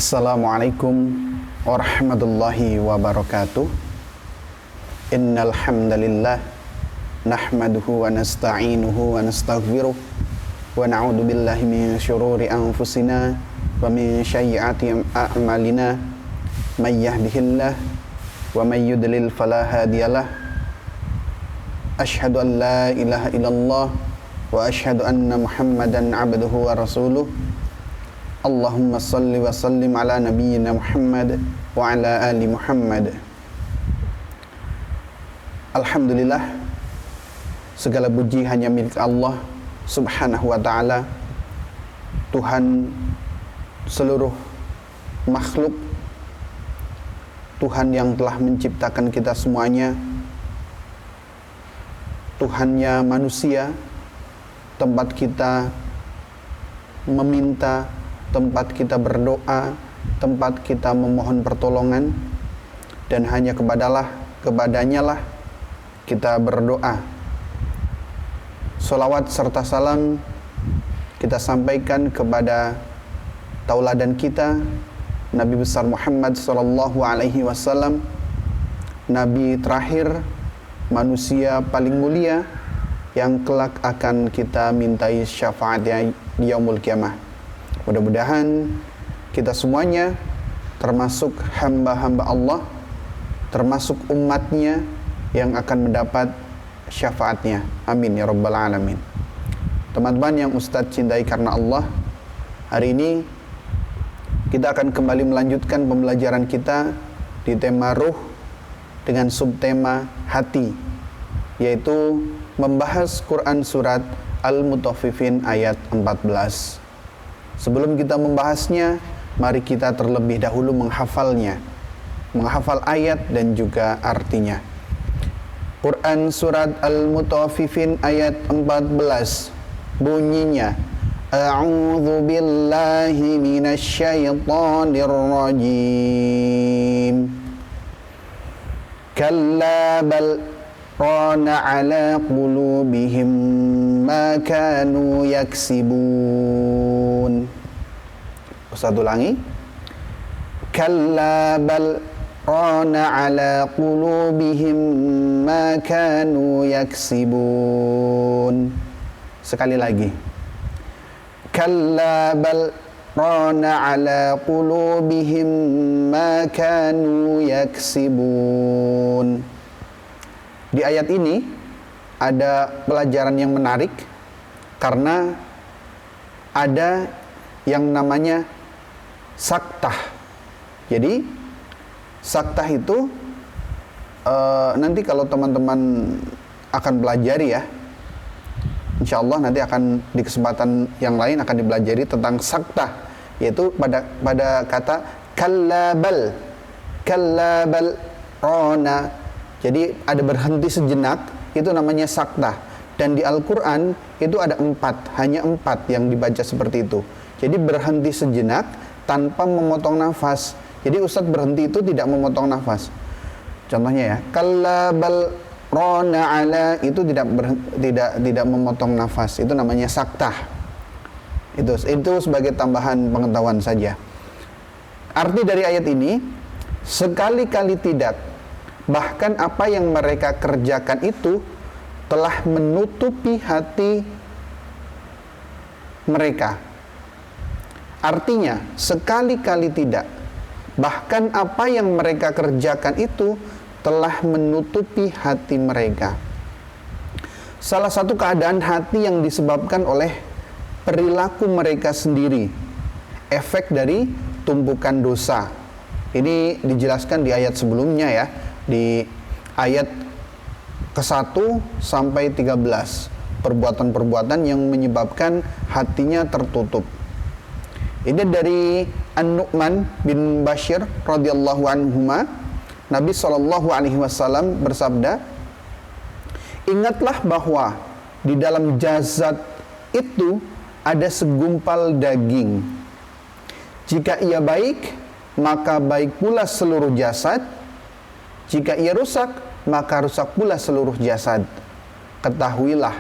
Assalamualaikum warahmatullahi wabarakatuh. Innal hamdalillah nahmaduhu wa nasta'inuhu wa nastaghfiruh wa na'udzu billahi min syururi anfusina wa min sayyiati a'malina may yahdihillah wa may yudlil fala hadiyalah. Asyhadu an la ilaha illallah wa asyhadu anna Muhammadan 'abduhu wa rasuluh. Allahumma salli wa sallim ala nabiyyina Muhammad wa ala ali Muhammad. Alhamdulillah, segala puji hanya milik Allah subhanahu wa ta'ala, Tuhan seluruh makhluk, Tuhan yang telah menciptakan kita semuanya, Tuhannya manusia, tempat kita meminta, tempat kita berdoa, tempat kita memohon pertolongan, dan hanya kepadanya lah kita berdoa. Salawat serta salam kita sampaikan kepada tauladan kita, Nabi besar Muhammad sallallahu alaihi wasallam, Nabi terakhir, manusia paling mulia yang kelak akan kita mintai syafaatnya di yaumul kiamah. Mudah-mudahan kita semuanya termasuk hamba-hamba Allah, termasuk umatnya yang akan mendapat syafaatnya. Amin ya rabbal alamin. Teman-teman yang Ustadz cintai karena Allah, hari ini kita akan kembali melanjutkan pembelajaran kita di tema ruh dengan subtema hati, yaitu membahas Quran surat Al-Mutaffifin ayat 14. Sebelum kita membahasnya, mari kita terlebih dahulu menghafalnya, menghafal ayat dan juga artinya. Quran surat Al-Mutaffifin ayat 14 bunyinya, A'udzu billahi minasyaitonir rajim. Kalla bal rana ala qulubihim ma kanu yaksibun. Ustaz ulangi. Kalla bal rana ala qulubihim ma kanu yaksibun. Sekali lagi. Kalla bal rana ala qulubihim ma kanu yaksibun. Di ayat ini ada pelajaran yang menarik karena ada yang namanya saktah. Jadi saktah itu nanti kalau teman-teman akan pelajari ya, insya Allah nanti akan di kesempatan yang lain akan dipelajari tentang saktah, yaitu pada kata kallabal rona. Jadi ada berhenti sejenak, itu namanya saktah. Dan di Al-Quran itu ada hanya empat yang dibaca seperti itu. Jadi berhenti sejenak tanpa memotong nafas. Jadi Ustadz berhenti itu tidak memotong nafas. Contohnya ya, kallabal rona ala, itu tidak memotong nafas. Itu namanya saktah. Itu sebagai tambahan pengetahuan saja. Arti dari ayat ini, sekali-kali tidak, bahkan apa yang mereka kerjakan itu telah menutupi hati mereka. Artinya, sekali-kali tidak, bahkan apa yang mereka kerjakan itu telah menutupi hati mereka. Salah satu keadaan hati yang disebabkan oleh perilaku mereka sendiri, efek dari tumpukan dosa. Ini dijelaskan di ayat sebelumnya ya, di ayat ke-1 sampai 13, perbuatan-perbuatan yang menyebabkan hatinya tertutup. Ini dari An-Nu'man bin Bashir radhiyallahu anhuma, Nabi SAW bersabda, ingatlah bahwa di dalam jasad itu ada segumpal daging. Jika ia baik, maka baik pula seluruh jasad. Jika ia rusak, maka rusak pula seluruh jasad. Ketahuilah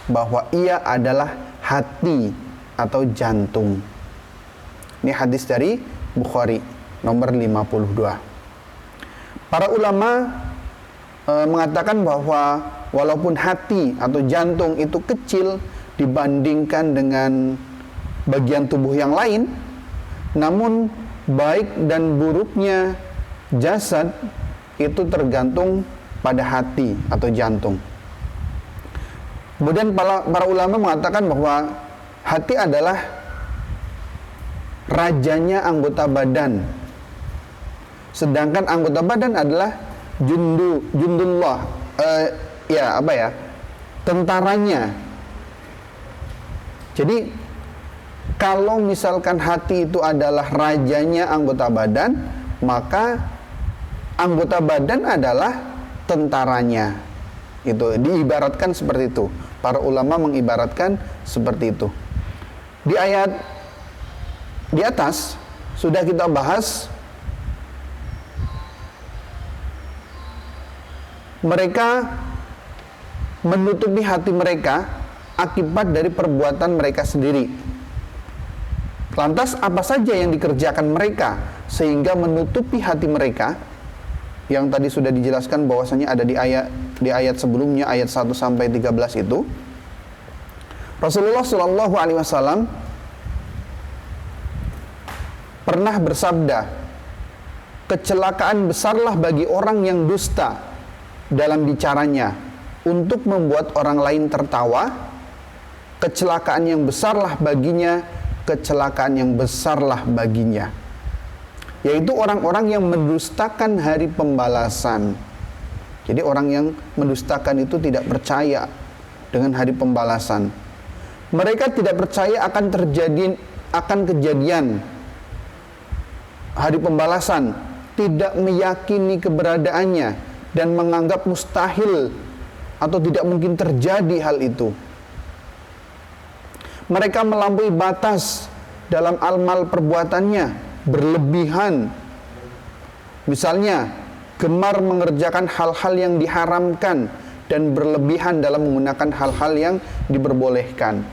bahwa ia adalah hati atau jantung. Ini hadis dari Bukhari nomor 52. Para ulama mengatakan bahwa walaupun hati atau jantung itu kecil dibandingkan dengan bagian tubuh yang lain, namun baik dan buruknya jasad itu tergantung pada hati atau jantung. Kemudian para ulama mengatakan bahwa hati adalah rajanya anggota badan, sedangkan anggota badan adalah jundullah, tentaranya. Jadi kalau misalkan hati itu adalah rajanya anggota badan, maka anggota badan adalah tentaranya. Itu diibaratkan seperti itu. Para ulama mengibaratkan seperti itu. Di ayat di atas sudah kita bahas mereka menutupi hati mereka akibat dari perbuatan mereka sendiri. Lantas apa saja yang dikerjakan mereka sehingga menutupi hati mereka? Yang tadi sudah dijelaskan bahwasanya ada di ayat sebelumnya, ayat 1 sampai 13 itu. Rasulullah Shallallahu alaihi wasallam pernah bersabda, kecelakaan besarlah bagi orang yang dusta dalam bicaranya untuk membuat orang lain tertawa. Kecelakaan yang besarlah baginya, kecelakaan yang besarlah baginya, yaitu orang-orang yang mendustakan hari pembalasan. Jadi orang yang mendustakan itu tidak percaya dengan hari pembalasan. Mereka tidak percaya akan kejadian hari pembalasan, tidak meyakini keberadaannya dan menganggap mustahil atau tidak mungkin terjadi hal itu. Mereka melampaui batas dalam amal perbuatannya, berlebihan. Misalnya, gemar mengerjakan hal-hal yang diharamkan dan berlebihan dalam menggunakan hal-hal yang diperbolehkan.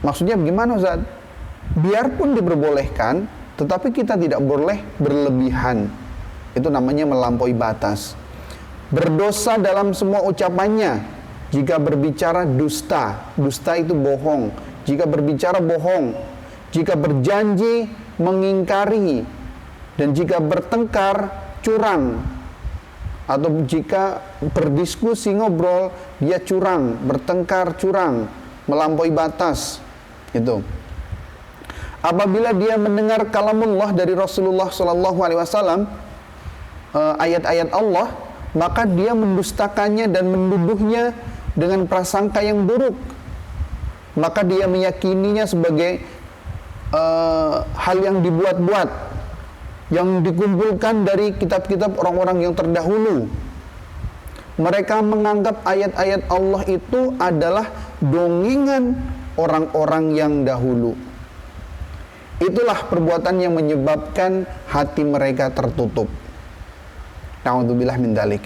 Maksudnya bagaimana, Ustaz? Biarpun diperbolehkan, tetapi kita tidak boleh berlebihan. Itu namanya melampaui batas. Berdosa dalam semua ucapannya. Jika berbicara dusta, dusta itu bohong. Jika berbicara bohong, jika berjanji mengingkari, dan jika bertengkar curang, atau jika berdiskusi ngobrol dia curang, bertengkar curang, melampaui batas. Itu. Apabila dia mendengar kalamullah dari Rasulullah Shallallahu alaihi wasallam, ayat-ayat Allah, maka dia mendustakannya dan menuduhnya dengan prasangka yang buruk. Maka dia meyakininya sebagai hal yang dibuat-buat, yang dikumpulkan dari kitab-kitab orang-orang yang terdahulu. Mereka menganggap ayat-ayat Allah itu adalah dongengan orang-orang yang dahulu. Itulah perbuatan yang menyebabkan hati mereka tertutup. Na'udzubillah min dzalik.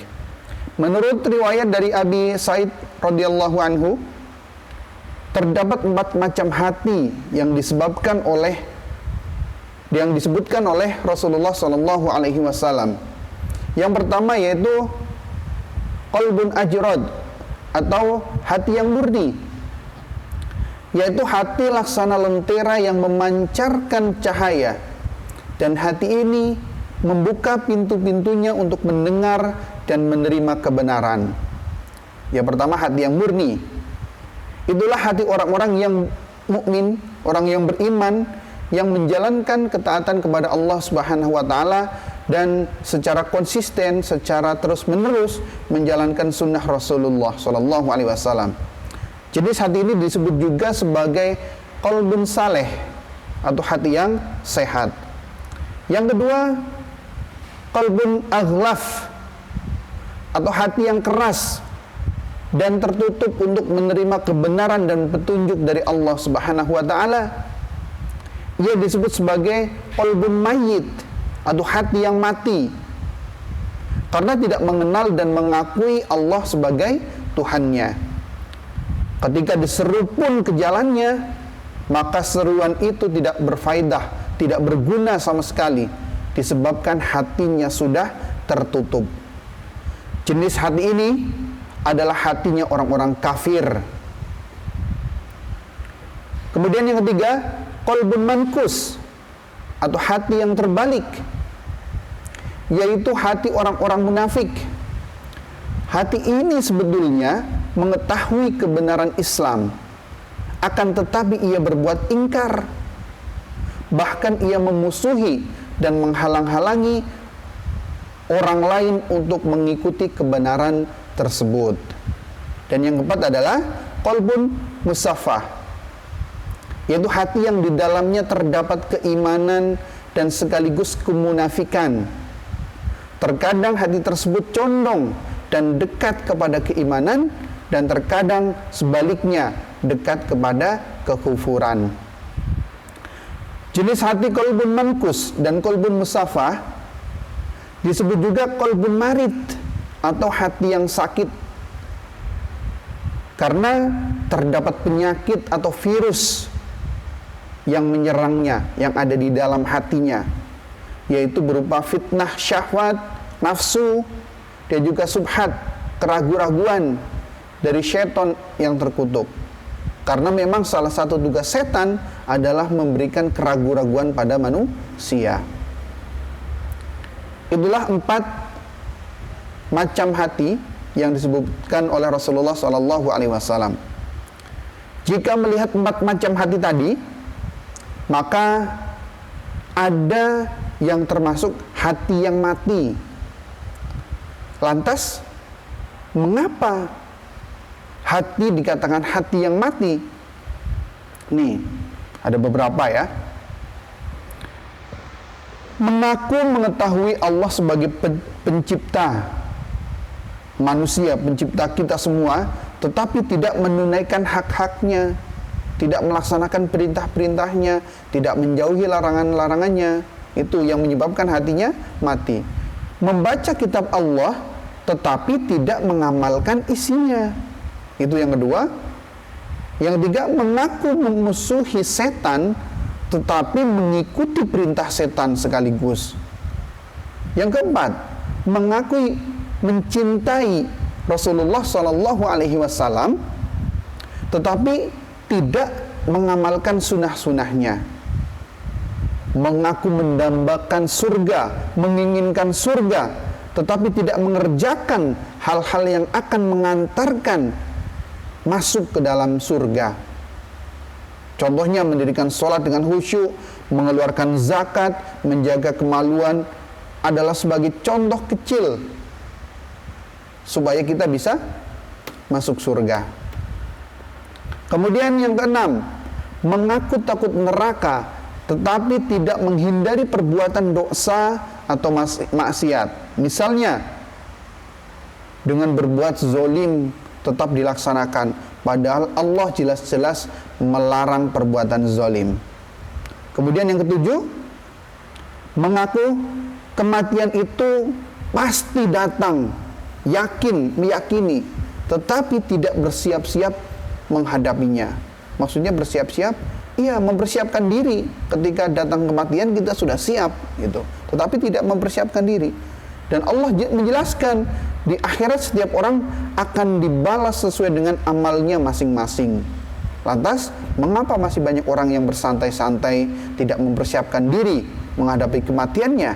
Menurut riwayat dari Abi Sa'id radhiyallahu anhu, terdapat 4 macam hati yang disebabkan oleh yang disebutkan oleh Rasulullah Shallallahu alaihi wasallam. Yang pertama yaitu qalbun ajrad atau hati yang murni, yaitu hati laksana lentera yang memancarkan cahaya, dan hati ini membuka pintu-pintunya untuk mendengar dan menerima kebenaran. Yang pertama hati yang murni. Itulah hati orang-orang yang mukmin, orang yang beriman, yang menjalankan ketaatan kepada Allah Subhanahu wa taala dan secara konsisten, secara terus-menerus menjalankan sunnah Rasulullah sallallahu alaihi wasallam. Jadi hati ini disebut juga sebagai qalbun saleh atau hati yang sehat. Yang kedua, qalbun aghlaf atau hati yang keras dan tertutup untuk menerima kebenaran dan petunjuk dari Allah Subhanahu wa taala. Ia disebut sebagai qalbun mayyit atau hati yang mati, karena tidak mengenal dan mengakui Allah sebagai Tuhannya. Ketika diseru pun ke jalannya, maka seruan itu tidak berfaedah tidak berguna sama sekali disebabkan hatinya sudah tertutup. Jenis hati ini adalah hatinya orang-orang kafir. Kemudian yang ketiga, qalbun mankus atau hati yang terbalik, yaitu hati orang-orang munafik. Hati ini sebetulnya mengetahui kebenaran Islam, akan tetapi ia berbuat ingkar. Bahkan ia memusuhi dan menghalang-halangi orang lain untuk mengikuti kebenaran tersebut. Dan yang keempat adalah qalbun musaffah, yaitu hati yang di dalamnya terdapat keimanan dan sekaligus kemunafikan. Terkadang hati tersebut condong dan dekat kepada keimanan, dan terkadang sebaliknya dekat kepada kekufuran. Jenis hati qalbun mankus dan qalbun musaffah disebut juga qalbun marid atau hati yang sakit, karena terdapat penyakit atau virus yang menyerangnya, yang ada di dalam hatinya, yaitu berupa fitnah syahwat, nafsu, dan juga subhat, keraguan-raguan dari syaitan yang terkutuk. Karena memang salah satu tugas setan adalah memberikan keraguan-raguan pada manusia. Itulah 4 macam hati yang disebutkan oleh Rasulullah SAW. Jika melihat 4 macam hati tadi, maka ada yang termasuk hati yang mati. Lantas, mengapa hati dikatakan hati yang mati? Nih, ada beberapa ya. Mengaku mengetahui Allah sebagai pencipta manusia, pencipta kita semua, tetapi tidak menunaikan hak-haknya, tidak melaksanakan perintah-perintahnya, tidak menjauhi larangan-larangannya, itu yang menyebabkan hatinya mati. Membaca kitab Allah tetapi tidak mengamalkan isinya, itu yang kedua. Yang ketiga, mengaku memusuhi setan tetapi mengikuti perintah setan sekaligus. Yang keempat, mengakui mencintai Rasulullah SAW tetapi tidak mengamalkan sunnah-sunnahnya. Mengaku mendambakan surga, menginginkan surga, tetapi tidak mengerjakan hal-hal yang akan mengantarkan masuk ke dalam surga. Contohnya mendirikan sholat dengan khusyuk, mengeluarkan zakat, menjaga kemaluan adalah sebagai contoh kecil supaya kita bisa masuk surga. Kemudian yang keenam, mengaku takut neraka tetapi tidak menghindari perbuatan dosa atau maksiat. Misalnya dengan berbuat zolim tetap dilaksanakan, padahal Allah jelas-jelas melarang perbuatan zolim. Kemudian yang ketujuh, mengaku kematian itu pasti datang, meyakini, tetapi tidak bersiap-siap menghadapinya. Maksudnya bersiap-siap, iya, mempersiapkan diri. Ketika datang kematian kita sudah siap gitu, tetapi tidak mempersiapkan diri. Dan Allah menjelaskan di akhirat setiap orang akan dibalas sesuai dengan amalnya masing-masing. Lantas, mengapa masih banyak orang yang bersantai-santai, tidak mempersiapkan diri menghadapi kematiannya?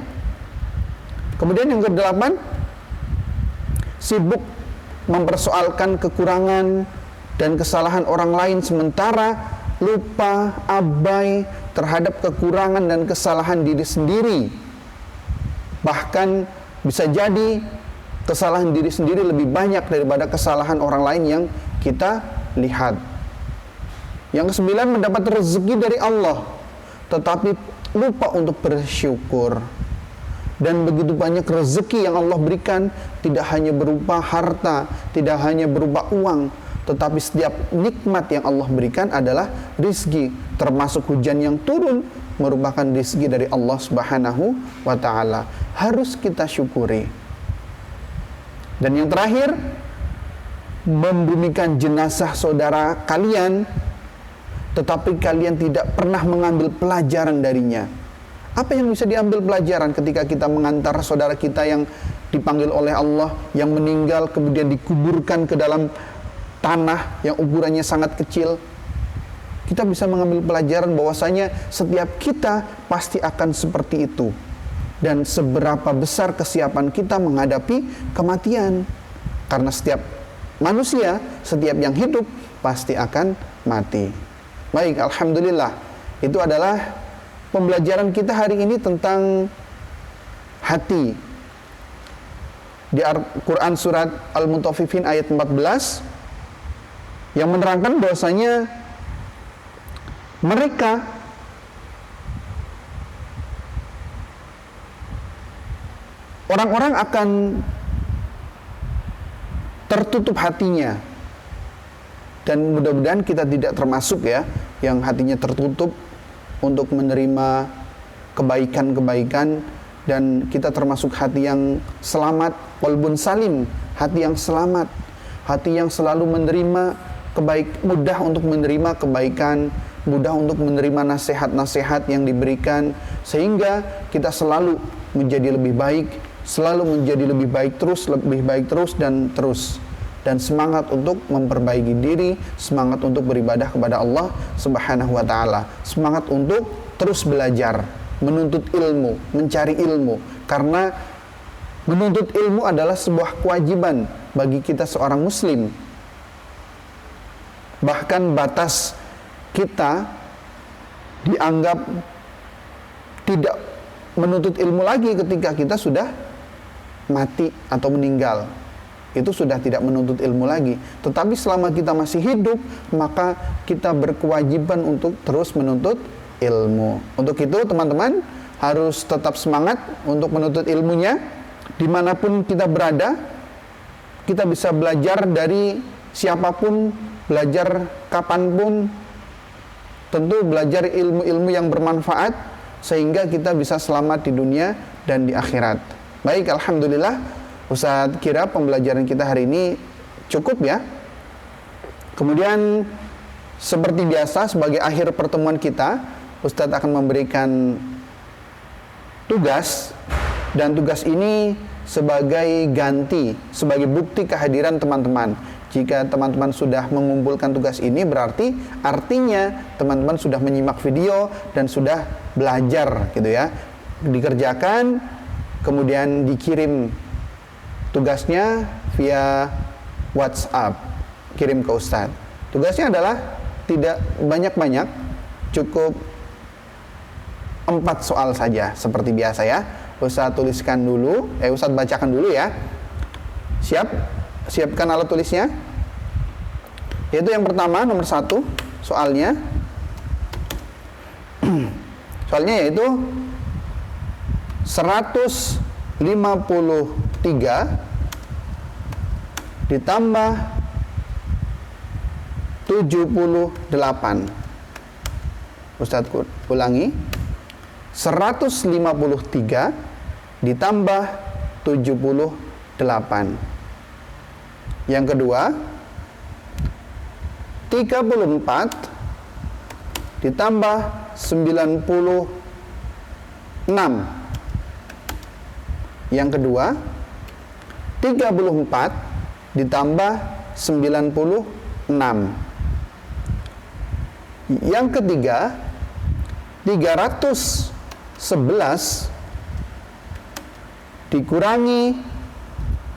Kemudian yang kedelapan, sibuk mempersoalkan kekurangan dan kesalahan orang lain sementara lupa, abai terhadap kekurangan dan kesalahan diri sendiri. Bahkan bisa jadi kesalahan diri sendiri lebih banyak daripada kesalahan orang lain yang kita lihat. Yang kesembilan, mendapat rezeki dari Allah tetapi lupa untuk bersyukur. Dan begitu banyak rezeki yang Allah berikan, tidak hanya berupa harta, tidak hanya berupa uang, tetapi setiap nikmat yang Allah berikan adalah rizki, termasuk hujan yang turun merupakan rizki dari Allah Subhanahu wa ta'ala. Harus kita syukuri. Dan yang terakhir, membumikan jenazah saudara kalian tetapi kalian tidak pernah mengambil pelajaran darinya. Apa yang bisa diambil pelajaran ketika kita mengantar saudara kita yang dipanggil oleh Allah, yang meninggal kemudian dikuburkan ke dalam tanah yang ukurannya sangat kecil? Kita bisa mengambil pelajaran bahwasanya setiap kita pasti akan seperti itu. Dan seberapa besar kesiapan kita menghadapi kematian. Karena setiap manusia, setiap yang hidup pasti akan mati. Baik, alhamdulillah. Itu adalah pembelajaran kita hari ini tentang hati. Di Al-Quran surat Al-Mutaffifin ayat 14 yang menerangkan bahwasanya mereka orang-orang akan tertutup hatinya, dan mudah-mudahan kita tidak termasuk ya yang hatinya tertutup untuk menerima kebaikan-kebaikan, dan kita termasuk hati yang selamat, qalbun salim, hati yang selamat, hati yang selalu menerima mudah untuk menerima kebaikan, mudah untuk menerima nasihat-nasihat yang diberikan, sehingga kita selalu menjadi lebih baik, selalu menjadi lebih baik terus dan terus. Dan semangat untuk memperbaiki diri, semangat untuk beribadah kepada Allah Subhanahu wa taala, semangat untuk terus belajar, menuntut ilmu, mencari ilmu, karena menuntut ilmu adalah sebuah kewajiban bagi kita seorang muslim. Bahkan batas kita dianggap tidak menuntut ilmu lagi ketika kita sudah mati atau meninggal. Itu sudah tidak menuntut ilmu lagi. Tetapi selama kita masih hidup, maka kita berkewajiban untuk terus menuntut ilmu. Untuk itu teman-teman harus tetap semangat untuk menuntut ilmunya. Dimanapun kita berada, kita bisa belajar dari siapapun, belajar kapanpun, tentu belajar ilmu-ilmu yang bermanfaat, sehingga kita bisa selamat di dunia dan di akhirat. Baik, alhamdulillah, Ustadz kira pembelajaran kita hari ini cukup ya. Kemudian seperti biasa, sebagai akhir pertemuan kita, Ustadz akan memberikan tugas, dan tugas ini sebagai ganti, sebagai bukti kehadiran teman-teman. Jika teman-teman sudah mengumpulkan tugas ini, berarti artinya teman-teman sudah menyimak video dan sudah belajar gitu ya. Dikerjakan, kemudian dikirim tugasnya via WhatsApp, kirim ke Ustadz. Tugasnya adalah tidak banyak-banyak, cukup 4 soal saja seperti biasa ya. Ustadz tuliskan dulu, Ustadz bacakan dulu ya. Siapkan alat tulisnya. Yaitu yang pertama, nomor 1 soalnya. Soalnya yaitu 153 ditambah 78. Ustadz ulangi. 153 ditambah 78. Yang kedua, 34 ditambah 96. Yang kedua, 34 ditambah 96. Yang ketiga, 311 dikurangi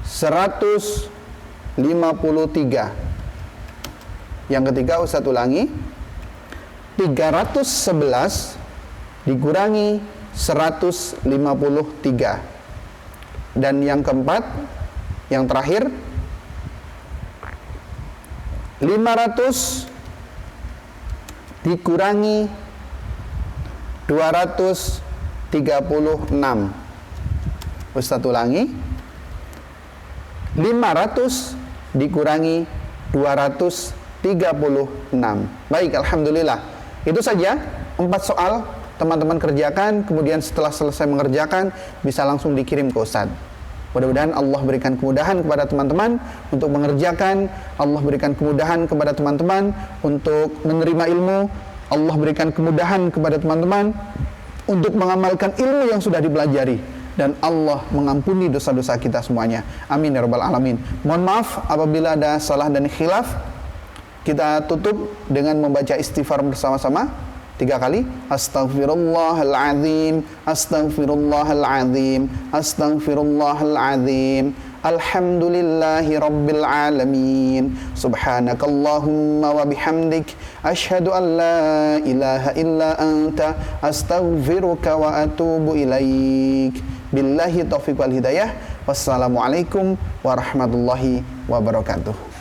153. Yang ketiga, Ustadz ulangi. 311 dikurangi 153. Dan yang keempat, yang terakhir, 500 dikurangi 236. Ustadz ulangi. 500 dikurangi 236. Baik, alhamdulillah. Itu saja 4 soal teman-teman kerjakan, kemudian setelah selesai mengerjakan bisa langsung dikirim ke Ustadz. Mudah-mudahan Allah berikan kemudahan kepada teman-teman untuk mengerjakan, Allah berikan kemudahan kepada teman-teman untuk menerima ilmu, Allah berikan kemudahan kepada teman-teman untuk mengamalkan ilmu yang sudah dipelajari, dan Allah mengampuni dosa-dosa kita semuanya. Amin ya rabbal alamin. Mohon maaf apabila ada salah dan khilaf. Kita tutup dengan membaca istighfar bersama-sama 3 kali. Astaghfirullahaladzim, astaghfirullahaladzim, astaghfirullahaladzim. Alhamdulillahi rabbil alamin. Subhanakallahumma wa bihamdik, asyhadu an la ilaha illa anta, astaghfiruka wa atubu ilaik. Billahi taufiq wal hidayah. Wassalamualaikum warahmatullahi wabarakatuh.